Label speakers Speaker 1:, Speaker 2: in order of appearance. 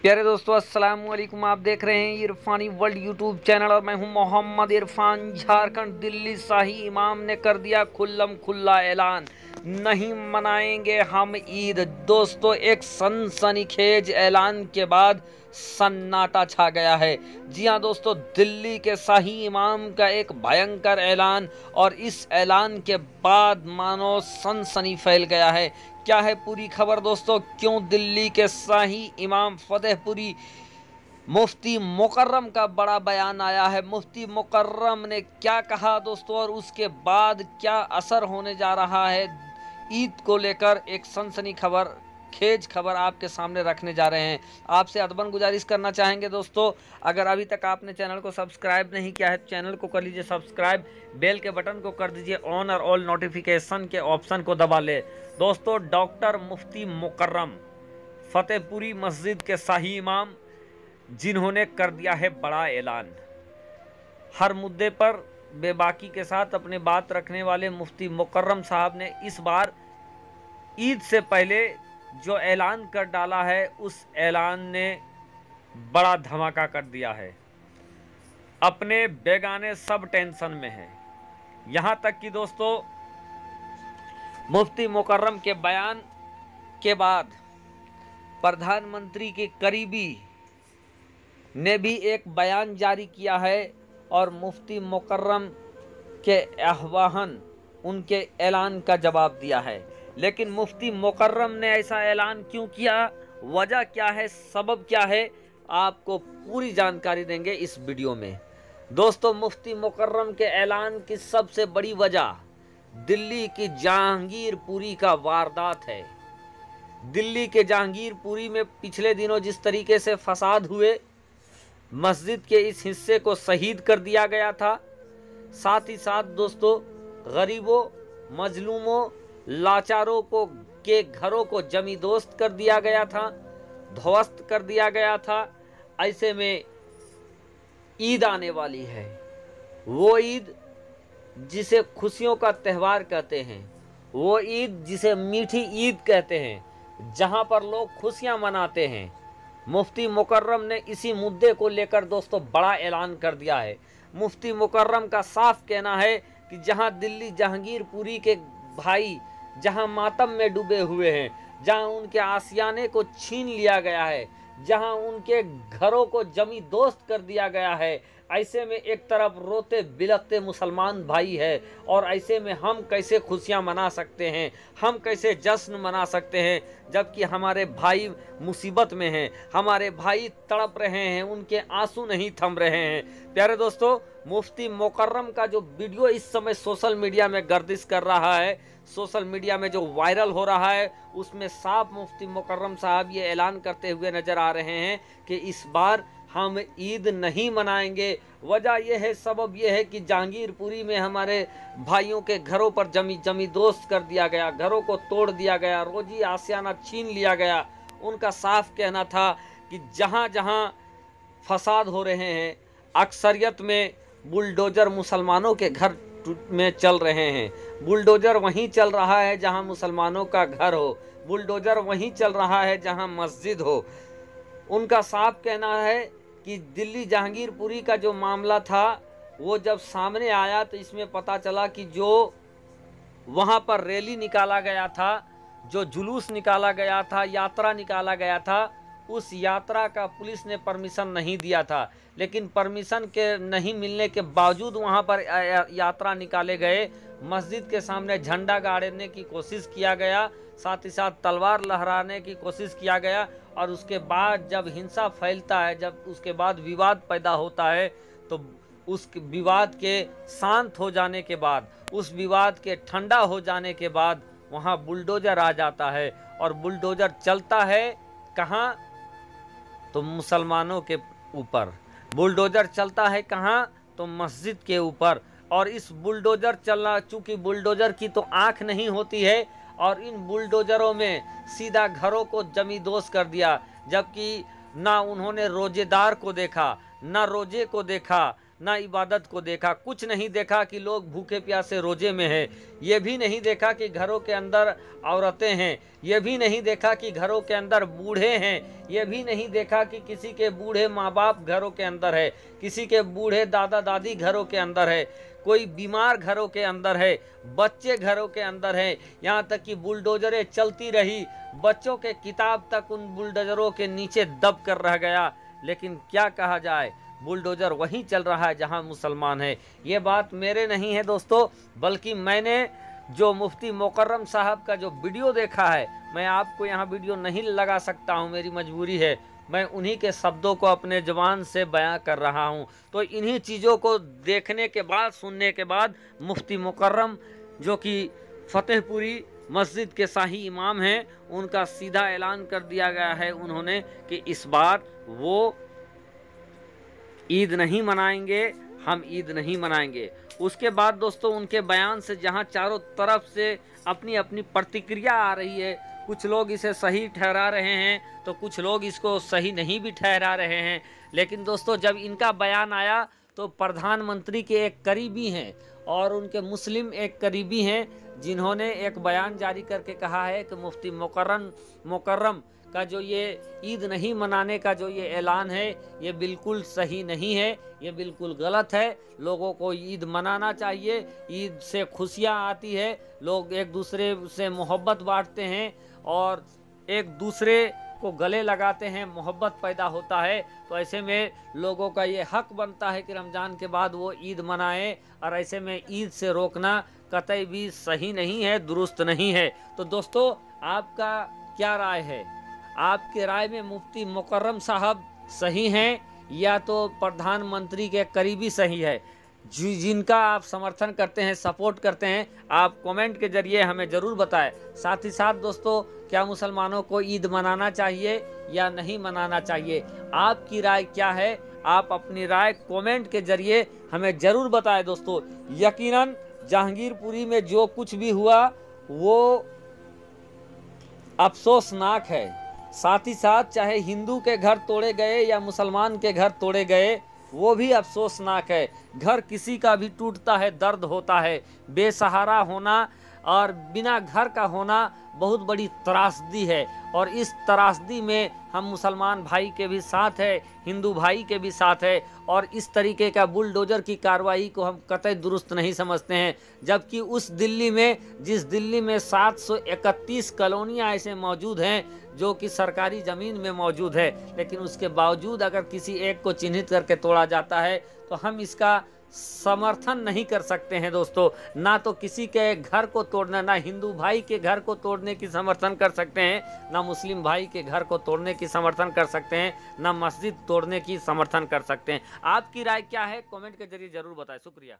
Speaker 1: प्यारे दोस्तों, अस्सलाम वालेकुम। आप देख रहे हैं इरफानी वर्ल्ड यूट्यूब चैनल और मैं हूं मोहम्मद इरफान। झारखंड दिल्ली शाही इमाम ने कर दिया खुल्लम खुल्ला ऐलान, नहीं मनाएंगे हम ईद। दोस्तों, एक सनसनीखेज ऐलान के बाद सन्नाटा छा गया है। जी हां दोस्तों, दिल्ली के शाही इमाम का एक भयंकर ऐलान और इस ऐलान के बाद मानो सनसनी फैल गया है। क्या है पूरी खबर दोस्तों? क्यों दिल्ली के शाही इमाम फतेहपुरी मुफ्ती मुकर्रम का बड़ा बयान आया है? मुफ्ती मुकर्रम ने क्या कहा दोस्तों, और उसके बाद क्या असर होने जा रहा है ईद को लेकर, एक सनसनी खबर, खेज खबर आपके सामने रखने जा रहे हैं। आपसे अदबन गुजारिश करना चाहेंगे दोस्तों, अगर अभी तक आपने चैनल को सब्सक्राइब नहीं किया है तो चैनल को कर लीजिए सब्सक्राइब, बेल के बटन को कर दीजिए ऑन और ऑल नोटिफिकेशन के ऑप्शन को दबा ले। दोस्तों, डॉक्टर मुफ्ती मुकर्रम फतेहपुरी मस्जिद के शाही इमाम, जिन्होंने कर दिया है बड़ा ऐलान। हर मुद्दे पर बेबाकी के साथ अपनी बात रखने वाले मुफ्ती मुकर्रम साहब ने इस बार ईद से पहले जो ऐलान कर डाला है, उस ऐलान ने बड़ा धमाका कर दिया है। अपने बेगाने सब टेंशन में हैं। यहाँ तक कि दोस्तों, मुफ्ती मुकर्रम के बयान के बाद प्रधानमंत्री के करीबी ने भी एक बयान जारी किया है और मुफ्ती मुकर्रम के आह्वान, उनके ऐलान का जवाब दिया है। लेकिन मुफ्ती मुकर्रम ने ऐसा ऐलान क्यों किया, वजह क्या है, सबब क्या है, आपको पूरी जानकारी देंगे इस वीडियो में। दोस्तों, मुफ्ती मुकर्रम के ऐलान की सबसे बड़ी वजह दिल्ली की जहांगीरपुरी का वारदात है। दिल्ली के जहांगीरपुरी में पिछले दिनों जिस तरीके से फसाद हुए, मस्जिद के इस हिस्से को शहीद कर दिया गया था। साथ ही साथ दोस्तों, गरीबों, मजलूमों, लाचारों को के घरों को जमींदोस्त कर दिया गया था, ध्वस्त कर दिया गया था। ऐसे में ईद आने वाली है, वो ईद जिसे खुशियों का त्यौहार कहते हैं, वो ईद जिसे मीठी ईद कहते हैं, जहां पर लोग खुशियां मनाते हैं। मुफ्ती मुकर्रम ने इसी मुद्दे को लेकर दोस्तों बड़ा ऐलान कर दिया है। मुफ्ती मुकर्रम का साफ कहना है कि जहां दिल्ली जहांगीरपुरी के भाई जहां मातम में डूबे हुए हैं, जहां उनके आशियाने को छीन लिया गया है, जहां उनके घरों को जमी दोस्त कर दिया गया है, ऐसे में एक तरफ रोते बिलखते मुसलमान भाई है, और ऐसे में हम कैसे खुशियां मना सकते हैं, हम कैसे जश्न मना सकते हैं, जबकि हमारे भाई मुसीबत में हैं, हमारे भाई तड़प रहे हैं, उनके आंसू नहीं थम रहे हैं। प्यारे दोस्तों, मुफ्ती मुकर्रम का जो वीडियो इस समय सोशल मीडिया में गर्दिश कर रहा है, सोशल मीडिया में जो वायरल हो रहा है, उसमें साफ मुफ्ती मुकर्रम साहब ये ऐलान करते हुए नजर आ रहे हैं कि इस बार हम ईद नहीं मनाएंगे। वजह यह है, सबब यह है कि जहांगीरपुरी में हमारे भाइयों के घरों पर जमी दोस्त कर दिया गया, घरों को तोड़ दिया गया, रोजी आसियाना छीन लिया गया। उनका साफ कहना था कि जहां जहां फसाद हो रहे हैं, अक्सरियत में बुलडोजर मुसलमानों के घर में चल रहे हैं। बुलडोजर वहीं चल रहा है जहां मुसलमानों का घर हो, बुलडोजर वहीं चल रहा है जहां मस्जिद हो। उनका साफ कहना है कि दिल्ली जहांगीरपुरी का जो मामला था, वो जब सामने आया तो इसमें पता चला कि जो वहां पर रैली निकाला गया था, जो जुलूस निकाला गया था, यात्रा निकाला गया था, उस यात्रा का पुलिस ने परमिशन नहीं दिया था। लेकिन परमिशन के नहीं मिलने के बावजूद वहां पर यात्रा निकाले गए, मस्जिद के सामने झंडा गाड़ने की कोशिश किया गया, साथ ही साथ तलवार लहराने की कोशिश किया गया, और उसके बाद जब हिंसा फैलता है, जब उसके बाद विवाद पैदा होता है, तो उस विवाद के शांत हो जाने के बाद, उस विवाद के ठंडा हो जाने के बाद वहाँ बुलडोजर आ जाता है। और बुलडोजर चलता है कहाँ? तो मुसलमानों के ऊपर। बुलडोजर चलता है कहाँ? तो मस्जिद के ऊपर। और इस बुलडोजर चलना, चूँकि बुलडोजर की तो आँख नहीं होती है, और इन बुलडोजरों में सीधा घरों को जमींदोज कर दिया, जबकि ना उन्होंने रोजेदार को देखा, ना रोजे को देखा, ना इबादत को देखा, कुछ नहीं देखा कि लोग भूखे प्यासे रोजे में हैं, ये भी नहीं देखा कि घरों के अंदर औरतें हैं, ये भी नहीं देखा कि घरों के अंदर बूढ़े हैं, ये भी नहीं देखा कि किसी के बूढ़े माँ बाप घरों के अंदर है, किसी के बूढ़े दादा दादी घरों के अंदर है, कोई बीमार घरों के अंदर है, बच्चे घरों के अंदर हैं, यहाँ तक कि बुलडोजरें चलती रही, बच्चों के किताब तक उन बुलडोजरों के नीचे दब कर रह गया। लेकिन क्या कहा जाए, बुलडोजर वहीं चल रहा है जहां मुसलमान है। ये बात मेरे नहीं है दोस्तों, बल्कि मैंने जो मुफ्ती मुकर्रम साहब का जो वीडियो देखा है, मैं आपको यहाँ वीडियो नहीं लगा सकता हूँ, मेरी मजबूरी है, मैं उन्हीं के शब्दों को अपने ज़बान से बयां कर रहा हूँ। तो इन्हीं चीज़ों को देखने के बाद, सुनने के बाद मुफ्ती मुकर्रम जो कि फतेहपुरी मस्जिद के शाही इमाम हैं, उनका सीधा ऐलान कर दिया गया है उन्होंने कि इस बार वो ईद नहीं मनाएंगे, हम ईद नहीं मनाएंगे। उसके बाद दोस्तों उनके बयान से जहां चारों तरफ से अपनी अपनी प्रतिक्रिया आ रही है, कुछ लोग इसे सही ठहरा रहे हैं तो कुछ लोग इसको सही नहीं भी ठहरा रहे हैं। लेकिन दोस्तों जब इनका बयान आया तो प्रधानमंत्री के एक करीबी हैं और उनके मुस्लिम एक करीबी हैं, जिन्होंने एक बयान जारी करके कहा है कि मुफ्ती मुकर्रम का जो ये ईद नहीं मनाने का जो ये ऐलान है, ये बिल्कुल सही नहीं है, ये बिल्कुल गलत है। लोगों को ईद मनाना चाहिए, ईद से खुशियाँ आती है, लोग एक दूसरे से मोहब्बत बांटते हैं और एक दूसरे को गले लगाते हैं, मोहब्बत पैदा होता है। तो ऐसे में लोगों का ये हक बनता है कि रमज़ान के बाद वो ईद मनाएं, और ऐसे में ईद से रोकना कतई भी सही नहीं है, दुरुस्त नहीं है। तो दोस्तों आपका क्या राय है? आपके राय में मुफ्ती मुकर्रम साहब सही हैं या तो प्रधानमंत्री के करीबी सही है? जिनका आप समर्थन करते हैं, सपोर्ट करते हैं, आप कमेंट के जरिए हमें ज़रूर बताएं। साथ ही साथ दोस्तों क्या मुसलमानों को ईद मनाना चाहिए या नहीं मनाना चाहिए? आपकी राय क्या है? आप अपनी राय कमेंट के जरिए हमें ज़रूर बताएं दोस्तों। यकीनन जहांगीरपुरी में जो कुछ भी हुआ वो अफसोसनाक है। साथ ही साथ चाहे हिंदू के घर तोड़े गए या मुसलमान के घर तोड़े गए, वो भी अफसोसनाक है। घर किसी का भी टूटता है, दर्द होता है। बेसहारा होना और बिना घर का होना बहुत बड़ी त्रासदी है, और इस त्रासदी में हम मुसलमान भाई के भी साथ है, हिंदू भाई के भी साथ है, और इस तरीके का बुलडोजर की कार्रवाई को हम कतई दुरुस्त नहीं समझते हैं। जबकि उस दिल्ली में, जिस दिल्ली में 731 कॉलोनियाँ ऐसे मौजूद हैं जो कि सरकारी ज़मीन में मौजूद है, लेकिन उसके बावजूद अगर किसी एक को चिन्हित करके तोड़ा जाता है तो हम इसका समर्थन नहीं कर सकते हैं दोस्तों। ना तो किसी के घर को तोड़ना, ना हिंदू भाई के घर को तोड़ने की समर्थन कर सकते हैं, ना मुस्लिम भाई के घर को तोड़ने की समर्थन कर सकते हैं, ना मस्जिद तोड़ने की समर्थन कर सकते हैं। आपकी राय क्या है? कमेंट के जरिए जरूर बताएं। शुक्रिया।